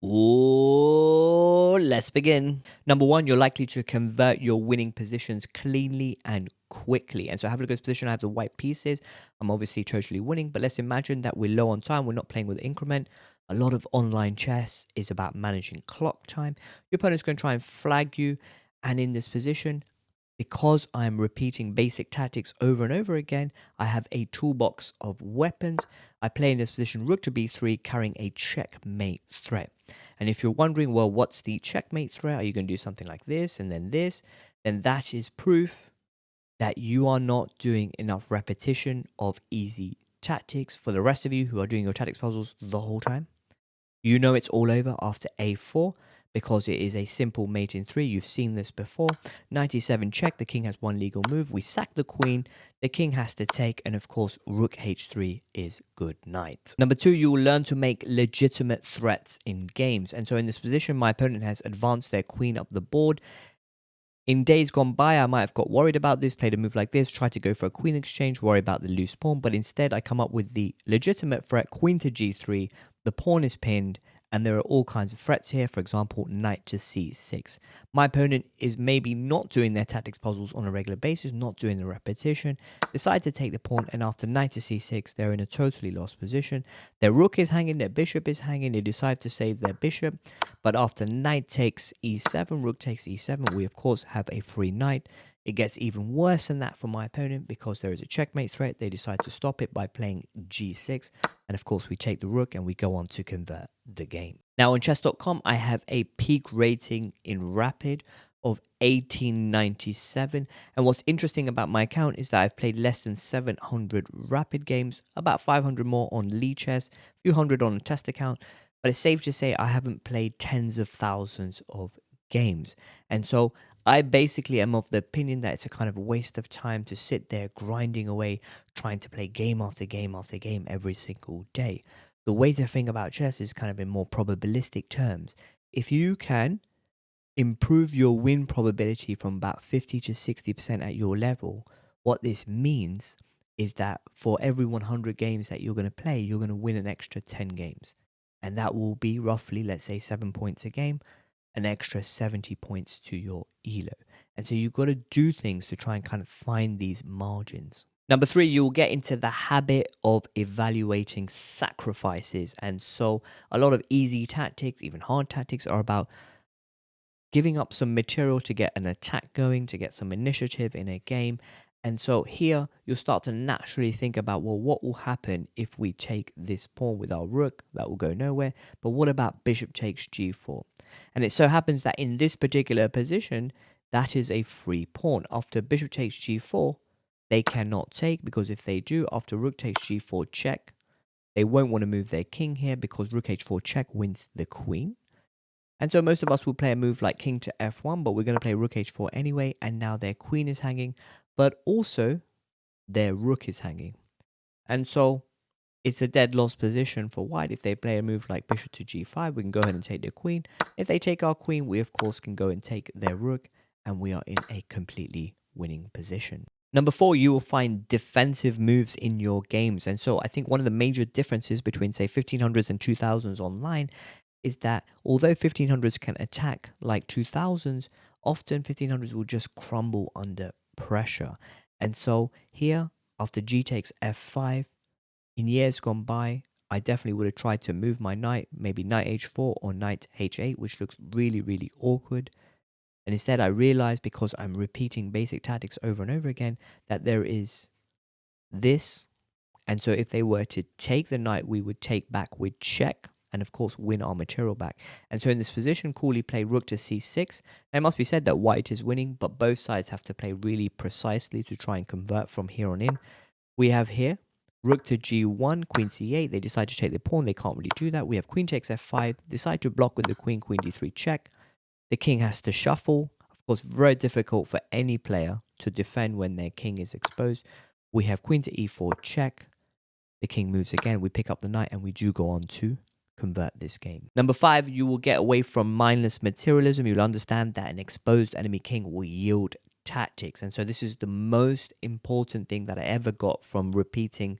Ooh, let's begin. Number one, you're likely to convert your winning positions cleanly and quickly. And so I have a look at this position. I have the white pieces. I'm obviously totally winning, but let's imagine that we're low on time. We're not playing with increment. A lot of online chess is about managing clock time. Your opponent's going to try and flag you. And in this position, because I'm repeating basic tactics over and over again, I have a toolbox of weapons. I play in this position rook to b3, carrying a checkmate threat. And if you're wondering, well, what's the checkmate threat? Are you going to do something like this and then this? Then that is proof that you are not doing enough repetition of easy tactics. For the rest of you who are doing your tactics puzzles the whole time, you know it's all over after a4 because it is a simple mate in 3. You've seen this before. 97 check. The king has one legal move. We sack the queen. The king has to take. And of course, rook h3 is good night. Number 2, you will learn to make legitimate threats in games. And so in this position, my opponent has advanced their queen up the board. In days gone by, I might have got worried about this, played a move like this, tried to go for a queen exchange, worry about the loose pawn, but instead I come up with the legitimate threat, queen to g3, the pawn is pinned, and there are all kinds of threats here, for example, knight to c6. My opponent is maybe not doing their tactics puzzles on a regular basis, not doing the repetition, decide to take the pawn, and after knight to c6, they're in a totally lost position. Their rook is hanging, their bishop is hanging, they decide to save their bishop, but after knight takes e7, rook takes e7, we of course have a free knight. It gets even worse than that for my opponent because there is a checkmate threat. They decide to stop it by playing g6. And of course, we take the rook and we go on to convert the game. Now on chess.com, I have a peak rating in Rapid of 1897. And what's interesting about my account is that I've played less than 700 Rapid games, about 500 more on Lichess, a few hundred on a test account. But it's safe to say I haven't played tens of thousands of games. And so I basically am of the opinion that it's a kind of waste of time to sit there grinding away, trying to play game after game after game every single day. The way to think about chess is kind of in more probabilistic terms. If you can improve your win probability from about 50 to 60% at your level, what this means is that for every 100 games that you're going to play, you're going to win an extra 10 games. And that will be roughly, let's say, 7 points a game, an extra 70 points to your ELO. And so you've got to do things to try and kind of find these margins. Number 3, you'll get into the habit of evaluating sacrifices. And so a lot of easy tactics, even hard tactics, are about giving up some material to get an attack going, to get some initiative in a game. And so here you'll start to naturally think about, well, what will happen if we take this pawn with our rook? That will go nowhere. But what about bishop takes g4? And it so happens that in this particular position, that is a free pawn. After bishop takes g4, they cannot take, because if they do, after rook takes g4 check, they won't want to move their king here because rook h4 check wins the queen. And so most of us will play a move like king to f1, but we're going to play rook h4 anyway, and now their queen is hanging, but also their rook is hanging. And so it's a dead loss position for white. If they play a move like bishop to g5, we can go ahead and take their queen. If they take our queen, we of course can go and take their rook, and we are in a completely winning position. Number 4, you will find defensive moves in your games. And so I think one of the major differences between, say, 1500s and 2000s online is that although 1500s can attack like 2000s, often 1500s will just crumble under pressure. And so here, after g takes f5, in years gone by, I definitely would have tried to move my knight, maybe knight h4 or knight h8, which looks really, really awkward. And instead I realized, because I'm repeating basic tactics over and over again, that there is this. And so if they were to take the knight, we would take back with check, and of course win our material back. And so in this position, coolly play rook to c6. Now it must be said that white is winning, but both sides have to play really precisely to try and convert from here on in. We have here rook to g1, queen c8. They decide to take the pawn. They can't really do that. We have queen takes f5. Decide to block with the queen, queen d3 check. The king has to shuffle. Of course, very difficult for any player to defend when their king is exposed. We have queen to e4 check. The king moves again. We pick up the knight, and we do go on to convert this game. Number 5, you will get away from mindless materialism. You'll understand that an exposed enemy king will yield tactics. And so this is the most important thing that I ever got from repeating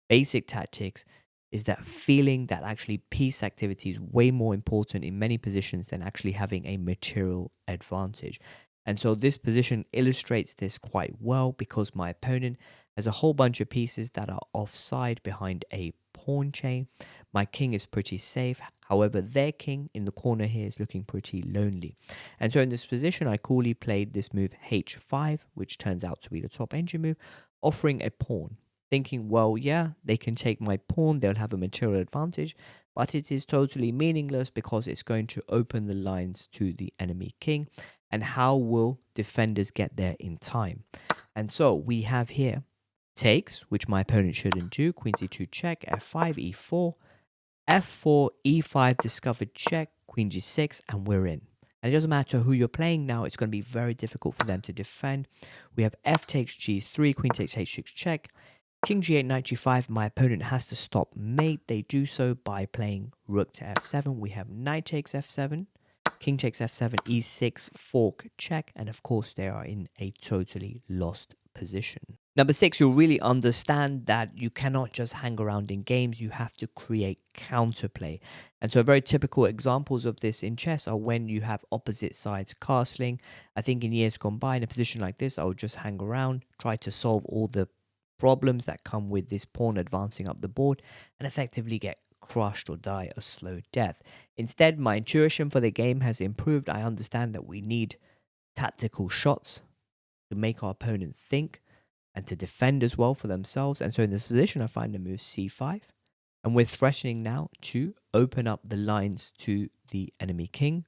basic tactics, is that feeling that actually piece activity is way more important in many positions than actually having a material advantage. And so this position illustrates this quite well because my opponent has a whole bunch of pieces that are offside behind a pawn chain. My king is pretty safe. However, their king in the corner here is looking pretty lonely. And so in this position, I coolly played this move h5, which turns out to be the top engine move, offering a pawn, thinking, well, yeah, they can take my pawn, they'll have a material advantage, but it is totally meaningless because it's going to open the lines to the enemy king. And how will defenders get there in time? And so we have here takes, which my opponent shouldn't do, queen c2 check, f5, e4, f4, e5 discovered check, queen g6, and we're in. And it doesn't matter who you're playing now, it's going to be very difficult for them to defend. We have f takes g3, queen takes h6 check, king g8, knight g5. My opponent has to stop mate. They do so by playing rook to f7. We have knight takes f7, king takes f7, e6, fork check, and of course they are in a totally lost position. Number 6, you'll really understand that you cannot just hang around in games, you have to create counterplay. And so very typical examples of this in chess are when you have opposite sides castling. I think in years gone by, in a position like this, I would just hang around, try to solve all the problems that come with this pawn advancing up the board, and effectively get crushed or die a slow death. Instead, my intuition for the game has improved. I understand that we need tactical shots to make our opponent think and to defend as well for themselves. And so in this position, I find the move c5. And we're threatening now to open up the lines to the enemy king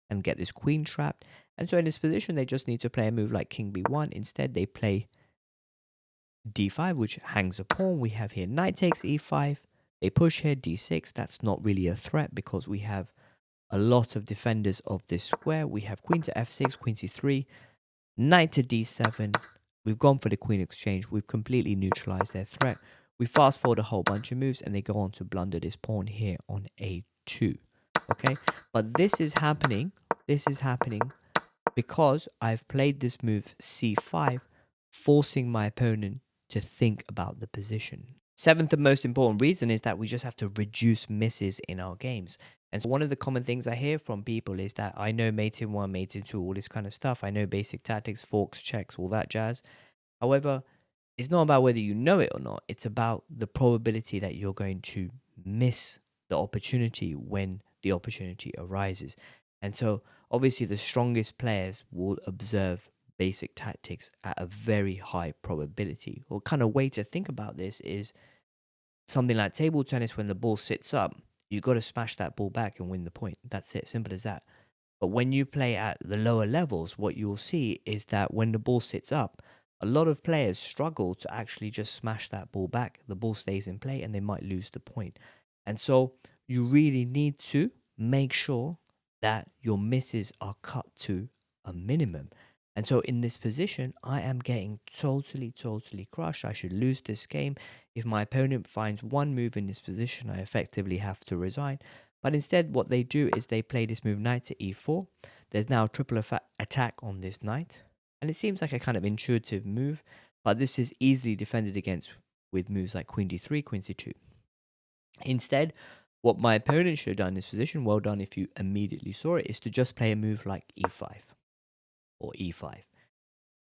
and get this queen trapped. And so in this position, they just need to play a move like king b1. Instead, they play d5, which hangs a pawn. We have here knight takes e5. They push here d6. That's not really a threat because we have a lot of defenders of this square. We have queen to f6, queen c3, knight to d7. We've gone for the queen exchange. We've completely neutralized their threat. We fast forward a whole bunch of moves and they go on to blunder this pawn here on a2. Okay, but this is happening because I've played this move c5, forcing my opponent to think about the position. Seventh and most important reason is that we just have to reduce misses in our games. And so one of the common things I hear from people is that I know mate in 1, mate in 2, all this kind of stuff. I know basic tactics, forks, checks, all that jazz. However, it's not about whether you know it or not. It's about the probability that you're going to miss the opportunity when the opportunity arises. And so obviously the strongest players will observe basic tactics at a very high probability. Or kind of way to think about this is something like table tennis. When the ball sits up, you got to smash that ball back and win the point. That's it, simple as that. But when you play at the lower levels, what you'll see is that when the ball sits up, a lot of players struggle to actually just smash that ball back. The ball stays in play and they might lose the point. And so you really need to make sure that your misses are cut to a minimum. And so in this position, I am getting totally crushed. I should lose this game. If my opponent finds one move in this position, I effectively have to resign. But instead, what they do is they play this move knight to e4. There's now a triple attack on this knight. And it seems like a kind of intuitive move, but this is easily defended against with moves like queen d3, queen c2. Instead, what my opponent should have done in this position, well done if you immediately saw it, is to just play a move like e5 or e5.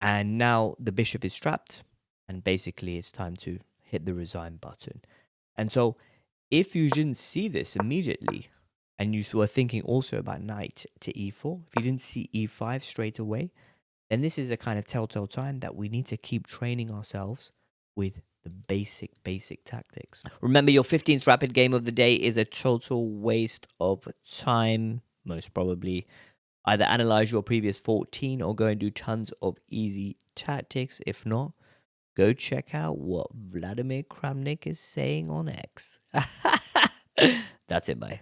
And now the bishop is trapped, and basically it's time to hit the resign button. And so if you didn't see this immediately, and you were thinking also about knight to e4, if you didn't see e5 straight away, then this is a kind of telltale time that we need to keep training ourselves with the basic tactics. Remember, your 15th rapid game of the day is a total waste of time, most probably. Either analyze your previous 14 or go and do tons of easy tactics. If not, go check out what Vladimir Kramnik is saying on X. That's it, bye.